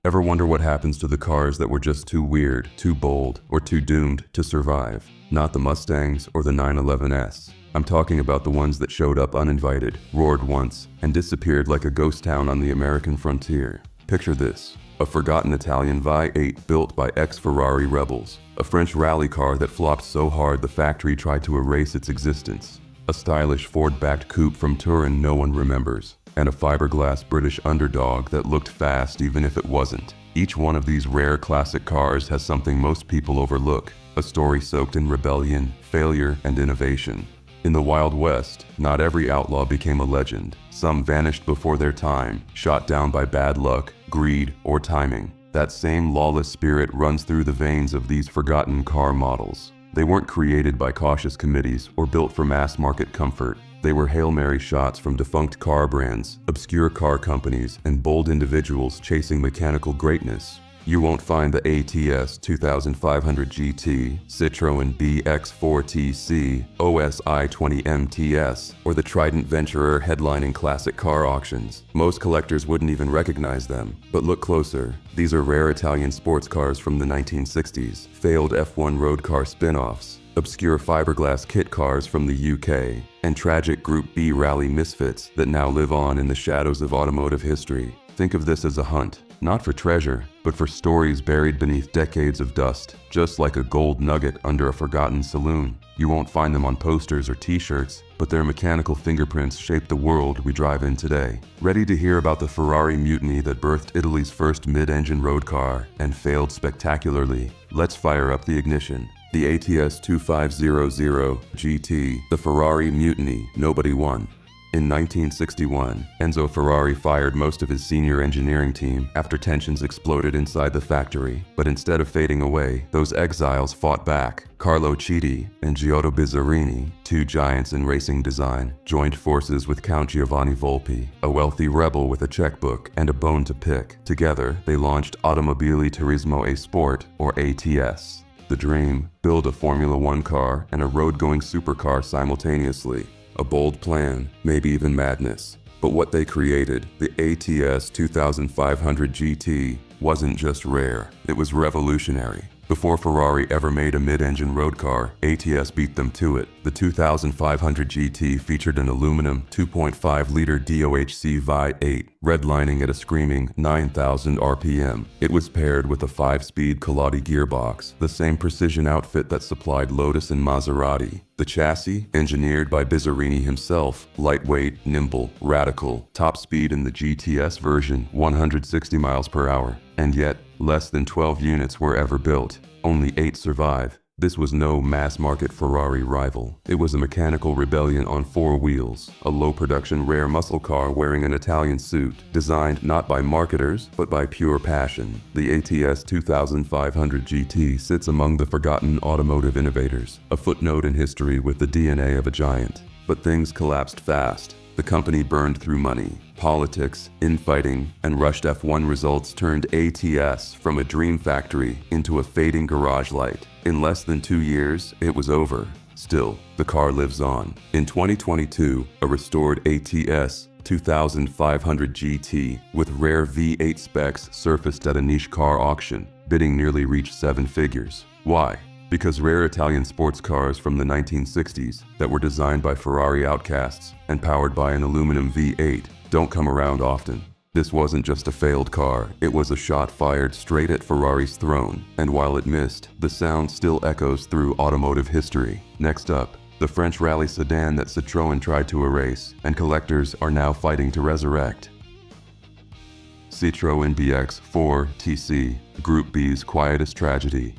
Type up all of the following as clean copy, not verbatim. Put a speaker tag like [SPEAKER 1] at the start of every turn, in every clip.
[SPEAKER 1] Ever wonder what happens to the cars that were just too weird, too bold, or too doomed to survive? Not the Mustangs or the 911S. I'm talking about the ones that showed up uninvited, roared once, and disappeared like a ghost town on the American frontier. Picture this. A forgotten Italian V8 built by ex-Ferrari rebels. A French rally car that flopped so hard the factory tried to erase its existence. A stylish Ford-backed coupe from Turin no one remembers. And a fiberglass British underdog that looked fast even if it wasn't. Each one of these rare classic cars has something most people overlook. A story soaked in rebellion, failure, and innovation. In the Wild West, not every outlaw became a legend. Some vanished before their time, shot down by bad luck, greed, or timing. That same lawless spirit runs through the veins of these forgotten car models. They weren't created by cautious committees or built for mass market comfort. They were Hail Mary shots from defunct car brands, obscure car companies, and bold individuals chasing mechanical greatness. You won't find the ATS 2500 GT, Citroën BX4TC, OSI 20 MTS, or the Trident Venturer headlining classic car auctions. Most collectors wouldn't even recognize them. But look closer. These are rare Italian sports cars from the 1960s, failed F1 road car spin-offs, obscure fiberglass kit cars from the UK, and tragic Group B rally misfits that now live on in the shadows of automotive history. Think of this as a hunt, not for treasure, but for stories buried beneath decades of dust, just like a gold nugget under a forgotten saloon. You won't find them on posters or t-shirts, but their mechanical fingerprints shape the world we drive in today. Ready to hear about the Ferrari mutiny that birthed Italy's first mid-engine road car and failed spectacularly? Let's fire up the ignition. The ATS 2500 GT, the Ferrari mutiny, nobody won. In 1961, Enzo Ferrari fired most of his senior engineering team after tensions exploded inside the factory. But instead of fading away, those exiles fought back. Carlo Chiti and Giotto Bizzarini, two giants in racing design, joined forces with Count Giovanni Volpi, a wealthy rebel with a checkbook and a bone to pick. Together, they launched Automobili Turismo e Sport, or ATS. The dream: build a Formula One car and a road-going supercar simultaneously. A bold plan, maybe even madness. But what they created, the ATS 2500 GT, wasn't just rare, it was revolutionary. Before Ferrari ever made a mid-engine road car, ATS beat them to it. The 2500 GT featured an aluminum 2.5-liter DOHC V8, redlining at a screaming 9,000 RPM. It was paired with a 5-speed Colati gearbox, the same precision outfit that supplied Lotus and Maserati. The chassis, engineered by Bizzarini himself, lightweight, nimble, radical, top speed in the GTS version, 160 miles per hour. And yet, less than 12 units were ever built. Only 8 survive. This was no mass-market Ferrari rival. It was a mechanical rebellion on 4 wheels, a low-production rare muscle car wearing an Italian suit, designed not by marketers, but by pure passion. The ATS 2500 GT sits among the forgotten automotive innovators, a footnote in history with the DNA of a giant. But things collapsed fast. The company burned through money, politics, infighting, and rushed F1 results turned ATS from a dream factory into a fading garage light. In less than 2 years, it was over. Still, the car lives on. In 2022, a restored ATS 2500 GT with rare V8 specs surfaced at a niche car auction. Bidding nearly reached 7 figures. Why? Because rare Italian sports cars from the 1960s that were designed by Ferrari outcasts and powered by an aluminum V8 don't come around often. This wasn't just a failed car, it was a shot fired straight at Ferrari's throne, and while it missed, the sound still echoes through automotive history. Next up, the French rally sedan that Citroën tried to erase, and collectors are now fighting to resurrect. Citroën BX4TC, Group B's quietest tragedy.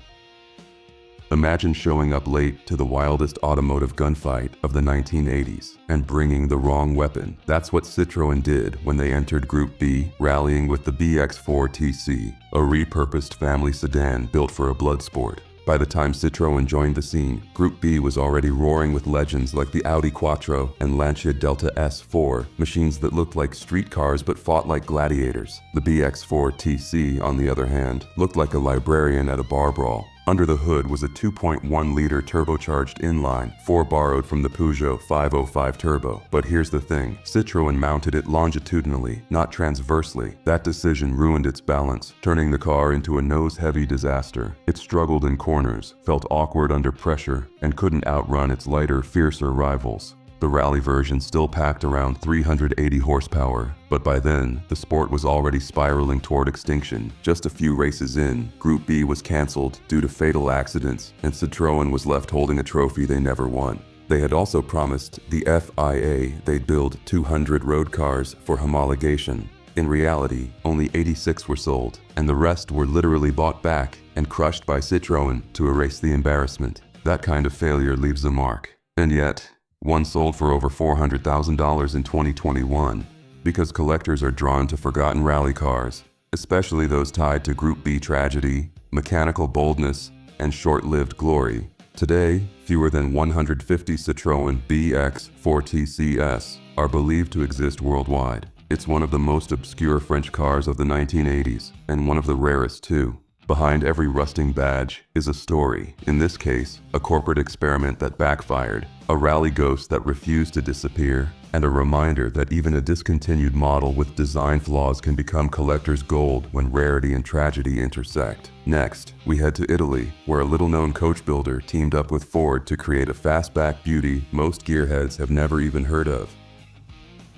[SPEAKER 1] Imagine showing up late to the wildest automotive gunfight of the 1980s and bringing the wrong weapon. That's what Citroën did when they entered Group B, rallying with the BX4TC, a repurposed family sedan built for a blood sport. By the time Citroën joined the scene, Group B was already roaring with legends like the Audi Quattro and Lancia Delta S4, machines that looked like street cars but fought like gladiators. The BX4TC, on the other hand, looked like a librarian at a bar brawl. Under the hood was a 2.1-liter turbocharged inline-4 borrowed from the Peugeot 505 Turbo. But here's the thing, Citroën mounted it longitudinally, not transversely. That decision ruined its balance, turning the car into a nose-heavy disaster. It struggled in corners, felt awkward under pressure, and couldn't outrun its lighter, fiercer rivals. The rally version still packed around 380 horsepower, but by then, the sport was already spiraling toward extinction. Just a few races in, Group B was cancelled due to fatal accidents, and Citroën was left holding a trophy they never won. They had also promised the FIA they'd build 200 road cars for homologation. In reality, only 86 were sold, and the rest were literally bought back and crushed by Citroën to erase the embarrassment. That kind of failure leaves a mark. And yet, one sold for over $400,000 in 2021, because collectors are drawn to forgotten rally cars, especially those tied to Group B tragedy, mechanical boldness, and short-lived glory. Today, fewer than 150 Citroën BX4TCS are believed to exist worldwide. It's one of the most obscure French cars of the 1980s, and one of the rarest too. Behind every rusting badge is a story, in this case, a corporate experiment that backfired, a rally ghost that refused to disappear, and a reminder that even a discontinued model with design flaws can become collector's gold when rarity and tragedy intersect. Next, we head to Italy, where a little-known coach builder teamed up with Ford to create a fastback beauty most gearheads have never even heard of.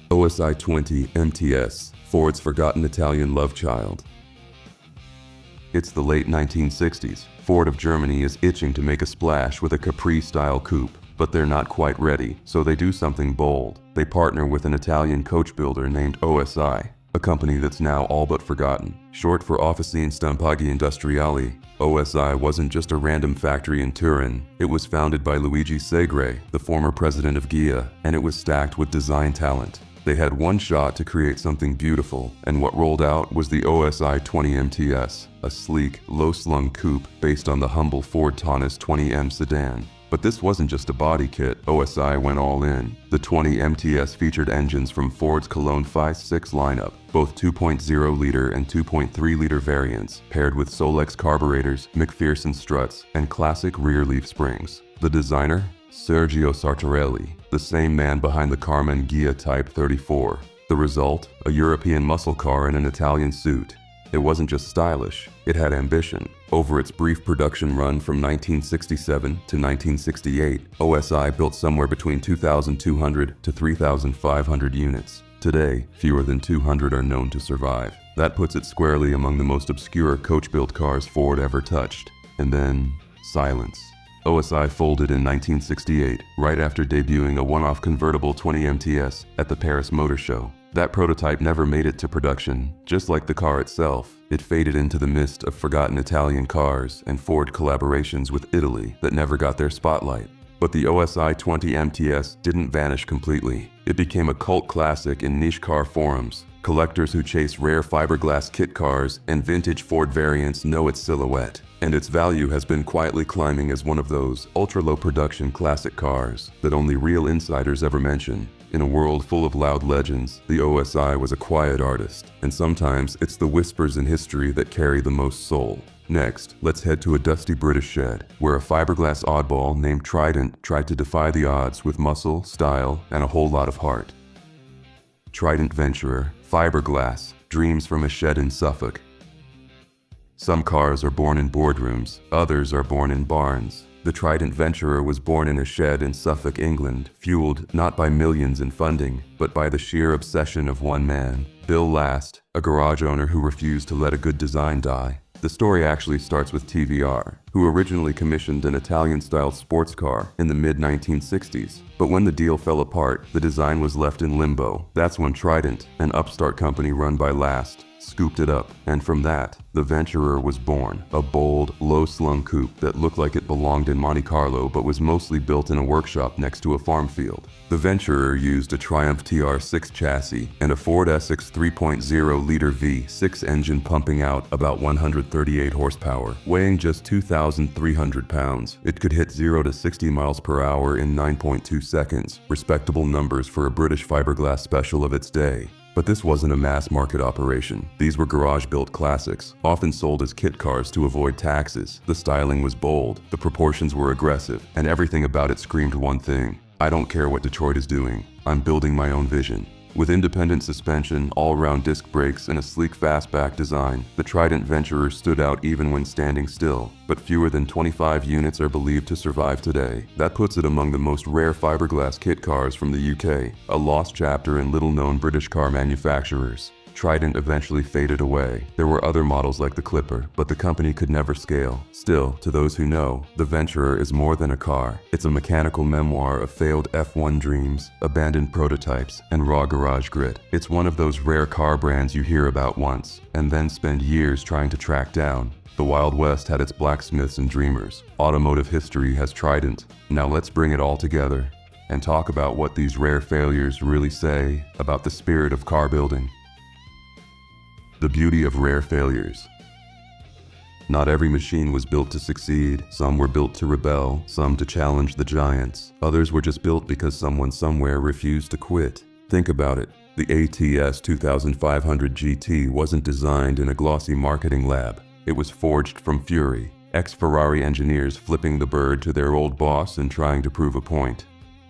[SPEAKER 1] OSI 20 MTS, Ford's forgotten Italian love child. It's the late 1960s. Ford of Germany is itching to make a splash with a Capri-style coupe, but they're not quite ready, so they do something bold. They partner with an Italian coach builder named OSI, a company that's now all but forgotten. Short for Officine Stampaghi Industriali, OSI wasn't just a random factory in Turin. It was founded by Luigi Segre, the former president of Ghia, and it was stacked with design talent. They had one shot to create something beautiful, and what rolled out was the OSI 20 MTS, a sleek, low-slung coupe based on the humble Ford Taunus 20M sedan. But this wasn't just a body kit, OSI went all in. The 20 MTS featured engines from Ford's Cologne 5.6 lineup, both 2.0-liter and 2.3-liter variants, paired with Solex carburetors, McPherson struts, and classic rear leaf springs. The designer? Sergio Sartorelli, the same man behind the Carmen Ghia Type 34. The result? A European muscle car in an Italian suit. It wasn't just stylish, it had ambition. Over its brief production run from 1967 to 1968, OSI built somewhere between 2,200 to 3,500 units. Today, fewer than 200 are known to survive. That puts it squarely among the most obscure coach-built cars Ford ever touched. And then, silence. OSI folded in 1968, right after debuting a one-off convertible 20 MTS at the Paris Motor Show. That prototype never made it to production. Just like the car itself, it faded into the mist of forgotten Italian cars and Ford collaborations with Italy that never got their spotlight. But the OSI 20 MTS didn't vanish completely. It became a cult classic in niche car forums. Collectors who chase rare fiberglass kit cars and vintage Ford variants know its silhouette, and its value has been quietly climbing as one of those ultra-low production classic cars that only real insiders ever mention. In a world full of loud legends, the OSI was a quiet artist, and sometimes it's the whispers in history that carry the most soul. Next, let's head to a dusty British shed, where a fiberglass oddball named Trident tried to defy the odds with muscle, style, and a whole lot of heart. Trident Venturer, fiberglass, dreams from a shed in Suffolk. Some cars are born in boardrooms, others are born in barns. The Trident Venturer was born in a shed in Suffolk, England, fueled not by millions in funding, but by the sheer obsession of one man, Bill Last, a garage owner who refused to let a good design die. The story actually starts with TVR, who originally commissioned an Italian-style sports car in the mid-1960s. But when the deal fell apart, the design was left in limbo. That's when Trident, an upstart company run by Last, scooped it up, and from that, the Venturer was born, a bold, low-slung coupe that looked like it belonged in Monte Carlo but was mostly built in a workshop next to a farm field. The Venturer used a Triumph TR6 chassis and a Ford Essex 3.0-liter V6 engine pumping out about 138 horsepower. Weighing just 2,300 pounds, it could hit 0 to 60 miles per hour in 9.2 seconds, respectable numbers for a British fiberglass special of its day. But this wasn't a mass market operation. These were garage-built classics, often sold as kit cars to avoid taxes. The styling was bold, the proportions were aggressive, and everything about it screamed one thing: I don't care what Detroit is doing, I'm building my own vision. With independent suspension, all-round disc brakes, and a sleek fastback design, the Trident Venturer stood out even when standing still, but fewer than 25 units are believed to survive today. That puts it among the most rare fiberglass kit cars from the UK, a lost chapter in little-known British car manufacturers. Trident eventually faded away. There were other models like the Clipper, but the company could never scale. Still, to those who know, the Venturer is more than a car. It's a mechanical memoir of failed F1 dreams, abandoned prototypes, and raw garage grit. It's one of those rare car brands you hear about once, and then spend years trying to track down. The Wild West had its blacksmiths and dreamers. Automotive history has Trident. Now let's bring it all together and talk about what these rare failures really say about the spirit of car building. The beauty of rare failures. Not every machine was built to succeed. Some were built to rebel, some to challenge the giants. Others were just built because someone somewhere refused to quit. Think about it. The ATS 2500 GT wasn't designed in a glossy marketing lab. It was forged from fury. Ex-Ferrari engineers flipping the bird to their old boss and trying to prove a point.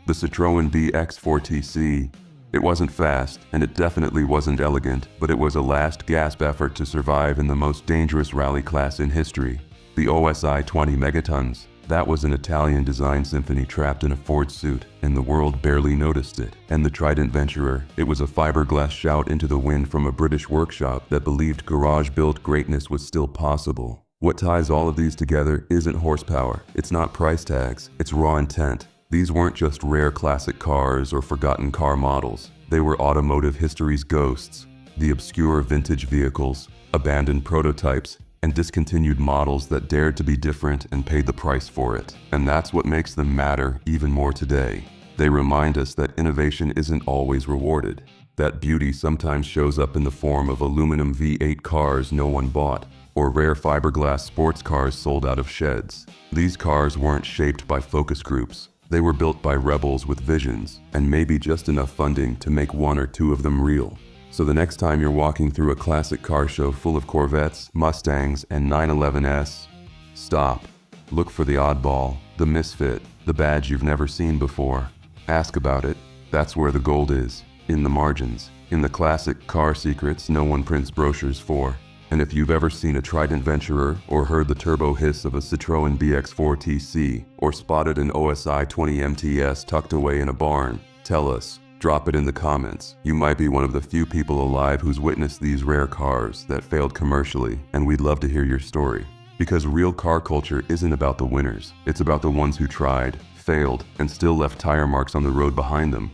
[SPEAKER 1] The Citroën BX4TC. It wasn't fast, and it definitely wasn't elegant, but it was a last-gasp effort to survive in the most dangerous rally class in history. The OSI 20 megatons. That was an Italian design symphony trapped in a Ford suit, and the world barely noticed it. And the Trident Venturer. It was a fiberglass shout into the wind from a British workshop that believed garage-built greatness was still possible. What ties all of these together isn't horsepower. It's not price tags. It's raw intent. These weren't just rare classic cars or forgotten car models. They were automotive history's ghosts, the obscure vintage vehicles, abandoned prototypes, and discontinued models that dared to be different and paid the price for it. And that's what makes them matter even more today. They remind us that innovation isn't always rewarded, that beauty sometimes shows up in the form of aluminum V8 cars no one bought, or rare fiberglass sports cars sold out of sheds. These cars weren't shaped by focus groups. They were built by rebels with visions, and maybe just enough funding to make one or two of them real. So the next time you're walking through a classic car show full of Corvettes, Mustangs, and 911s, stop. Look for the oddball, the misfit, the badge you've never seen before. Ask about it. That's where the gold is, in the margins, in the classic car secrets no one prints brochures for. And if you've ever seen a Trident Venturer, or heard the turbo hiss of a Citroën BX4TC, or spotted an OSI 20 MTS tucked away in a barn, tell us. Drop it in the comments. You might be one of the few people alive who's witnessed these rare cars that failed commercially, and we'd love to hear your story. Because real car culture isn't about the winners. It's about the ones who tried, failed, and still left tire marks on the road behind them.